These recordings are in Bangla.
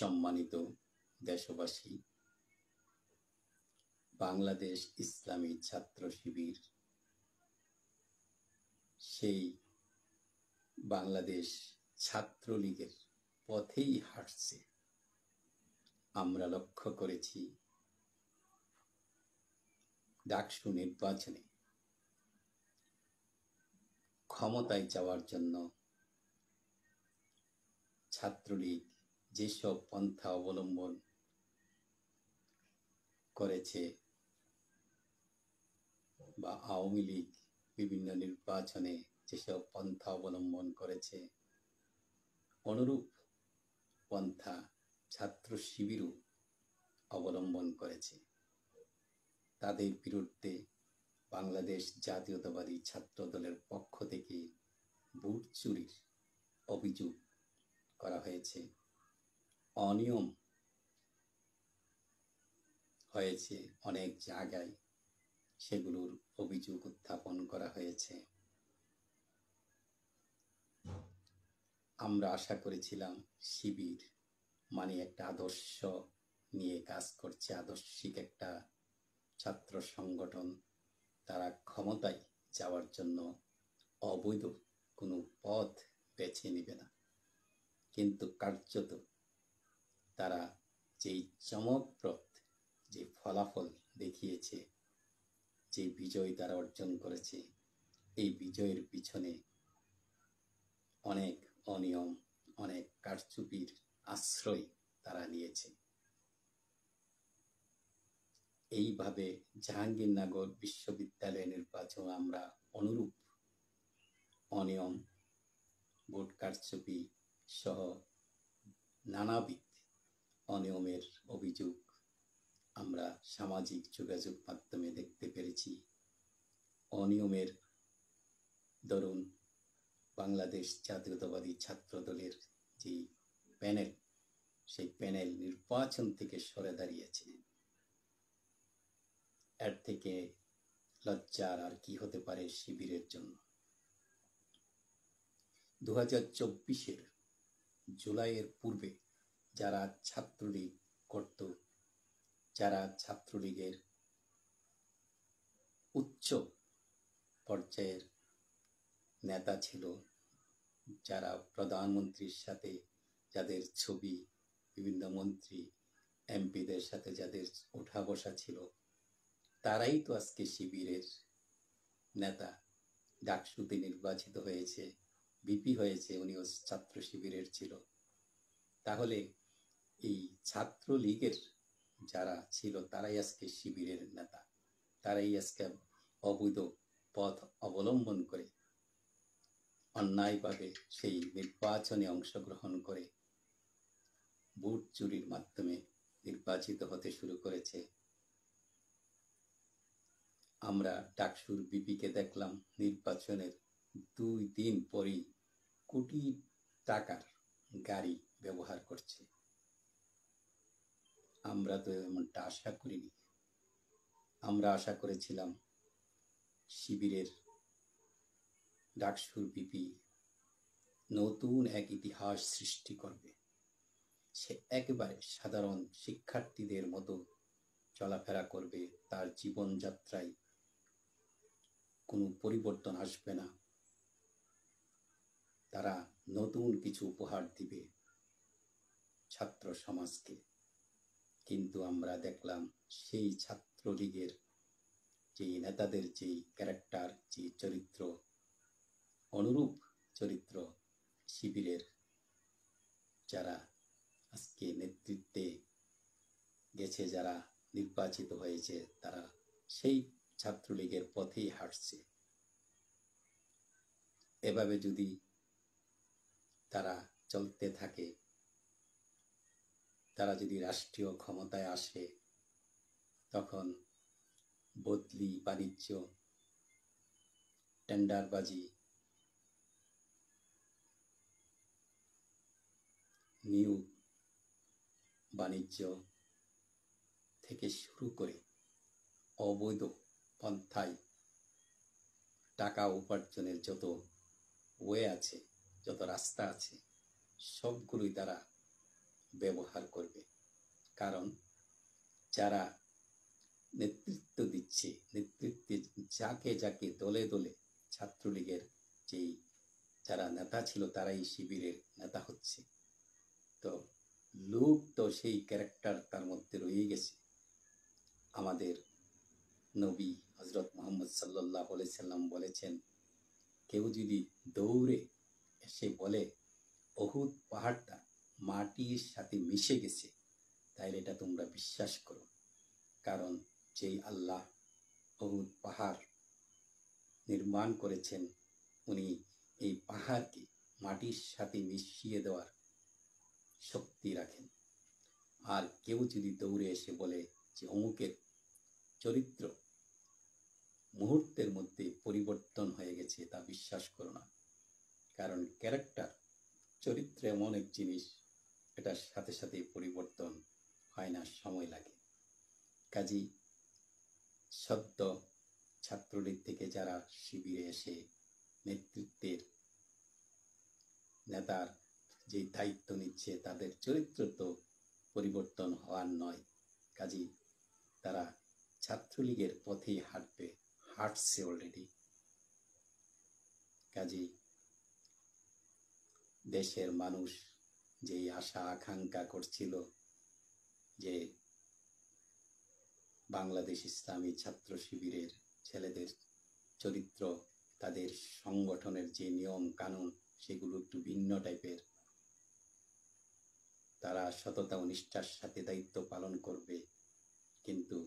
সম্মানিত দেশবাসী, বাংলাদেশ ইসলামী ছাত্র শিবির সেই বাংলাদেশ ছাত্রলীগের পথেই হাঁটছে। আমরা লক্ষ্য করেছি ডাকসু নির্বাচনে ক্ষমতায় যাওয়ার জন্য ছাত্রলীগ যেসব পন্থা অবলম্বন করেছে বা আওয়ামী লীগ বিভিন্ন নির্বাচনে যেসব পন্থা অবলম্বন করেছে, অনুরূপ পন্থা ছাত্র শিবিরও অবলম্বন করেছে। তাদের বিরুদ্ধে বাংলাদেশ জাতীয়তাবাদী ছাত্র দলের পক্ষ থেকে ভোট চুরির অভিযোগ করা হয়েছে, অনিয়ম হয়েছে অনেক জায়গায়, সেগুলোর অভিযোগ উত্থাপন করা হয়েছে। আমরা আশা করেছিলাম শিবির মানে একটা আদর্শ নিয়ে কাজ করছে, আদর্শিক একটা ছাত্র সংগঠন, তারা ক্ষমতায় যাওয়ার জন্য অবৈধ কোনো পথ বেছে নেবে না। কিন্তু কার্যত তারা যেই চমকপ্রদ যে ফলাফল দেখিয়েছে, যে বিজয় তারা অর্জন করেছে, এই বিজয়ের পিছনে অনেক অনিয়ম, অনেক কারচুপির আশ্রয় তারা নিয়েছে। এইভাবে জাহাঙ্গীরনগর বিশ্ববিদ্যালয় নির্বাচন আমরা অনুরূপ অনিয়ম, ভোট কারচুপি সহ নানাবিধ অনিয়মের অভিযোগ আমরা সামাজিক যোগাযোগ মাধ্যমে দেখতে পেরেছি। অনিয়মের দরুন বাংলাদেশ জাতীয়তাবাদী ছাত্র দলের যে প্যানেল, সেই প্যানেল নির্বাচন থেকে সরে দাঁড়িয়েছে। এর থেকে লজ্জার আর কি হতে পারে শিবিরের জন্য। 2024-এর জুলাইয়ের পূর্বে যারা ছাত্রলীগ করত, যারা ছাত্রলীগের উচ্চ পর্যায়ের নেতা ছিল, যারা প্রধানমন্ত্রীর সাথে যাদের ছবি, বিভিন্ন মন্ত্রী এমপিদের সাথে যাদের ওঠা বসা ছিল, তারাই তো আজকে শিবিরের নেতা, ডাকসুতে নির্বাচিত হয়েছে, ভিপি হয়েছে, উনিও ছাত্র শিবিরের ছিল। তাহলে এই ছাত্রলীগের যারা ছিল তারাই আজকে শিবিরের নেতা, তারাই আজকে অবৈধ পথ অবলম্বন করে অন্যায়ভাবে সেই নির্বাচনে অংশগ্রহণ করে ভোট চুরির মাধ্যমে নির্বাচিত হতে শুরু করেছে। আমরা ডাকসুর বিপিকে দেখলাম নির্বাচনের 2 দিন পরই কোটি টাকার গাড়ি ব্যবহার করছে। আমরা তো এমনটা আশা করিনি। আমরা আশা করেছিলাম শিবিরের ডাকসুর বিপি নতুন এক ইতিহাস সৃষ্টি করবে। সে একেবারে সাধারণ শিক্ষার্থীদের মতো চলাফেরা করবে, তার জীবনযাত্রায় কোনো পরিবর্তন আসবে না, তারা নতুন কিছু উপহার দিবে ছাত্র সমাজকে। কিন্তু আমরা দেখলাম সেই ছাত্রলীগের যে নেতাদের যে ক্যারেক্টার, যে চরিত্র, অনুরূপ চরিত্র শিবিরের যারা আজকে নেতৃত্বে গেছে, যারা নির্বাচিত হয়েছে, তারা সেই ছাত্রলীগের পথেই হাঁটছে। এভাবে যদি তারা চলতে থাকে, তারা যদি রাষ্ট্রীয় ক্ষমতায় আসে, তখন বদলি বাণিজ্য, টেন্ডারবাজি, নিয়োগ বাণিজ্য থেকে শুরু করে অবৈধ পন্থায় টাকা উপার্জনের যত ওয়ে আছে, যত রাস্তা আছে, সবগুলোই তারা ব্যবহার করবে। কারণ যারা নেতৃত্ব দিচ্ছে, নেতৃত্বে যাকে যাকে দলে দলে ছাত্রলীগের যেই যারা নেতা ছিল তারাই শিবিরের নেতা হচ্ছে। তো লোক তো সেই ক্যারেক্টার তার মধ্যে রয়ে গেছে। আমাদের নবী হজরত মোহাম্মদ সাল্লাল্লাহু আলাইহি সাল্লাম বলেছেন, কেউ যদি দৌড়ে এসে বলে উহুদ পাহাড়টা মাটির সাথে মিশে গেছে, তাহলে এটা তোমরা বিশ্বাস করো। কারণ যেই আল্লাহ উহুদ পাহাড় নির্মাণ করেছেন, উনি এই পাহাড়কে মাটির সাথে মিশিয়ে দেওয়ার শক্তি রাখেন। আর কেউ যদি দৌড়ে এসে বলে যে অমুকের চরিত্র মুহূর্তের মধ্যে পরিবর্তন হয়ে গেছে, তা বিশ্বাস করো না। কারণ ক্যারেক্টার, চরিত্র এমন এক জিনিস, এটার সাথে সাথে পরিবর্তন হয় না, সময় লাগে। কাজী সদ্য ছাত্রলীগ থেকে যারা শিবিরে এসে নেতৃত্বের নেতার যে দায়িত্ব নিচ্ছে, তাদের চরিত্র তো পরিবর্তন হওয়ার নয়। কাজী তারা ছাত্রলীগের পথেই হাঁটছে অলরেডি। কাজী দেশের মানুষ যেই আশা আকাঙ্ক্ষা করছিল যে বাংলাদেশ ইসলামী ছাত্র শিবিরের ছেলেদের চরিত্র, তাদের সংগঠনের যে নিয়ম কানুন, সেগুলো একটু ভিন্ন টাইপের, তারা সততা ও নিষ্ঠার সাথে দায়িত্ব পালন করবে। কিন্তু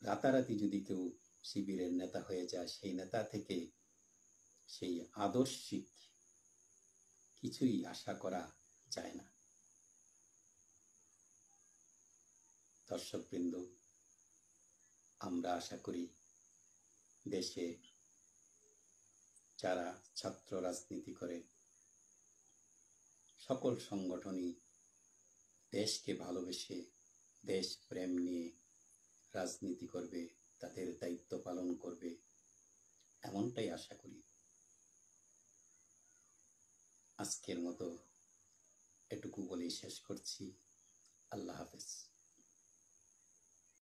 রাতারাতি যদি কেউ শিবিরের নেতা হয়ে যায়, সেই নেতা থেকে সেই আদর্শিক কিছুই আশা করা যায় না। দর্শকবৃন্দ, আমরা আশা করি দেশে যারা ছাত্র রাজনীতি করে, সকল সংগঠনই দেশকে ভালোবেসে দেশ প্রেম নিয়ে রাজনীতি করবে, তাদের দায়িত্ব পালন করবে, এমনটাই আশা করি। আজকের মতো এটুকু বলেই শেষ করছি। আল্লাহ হাফেজ।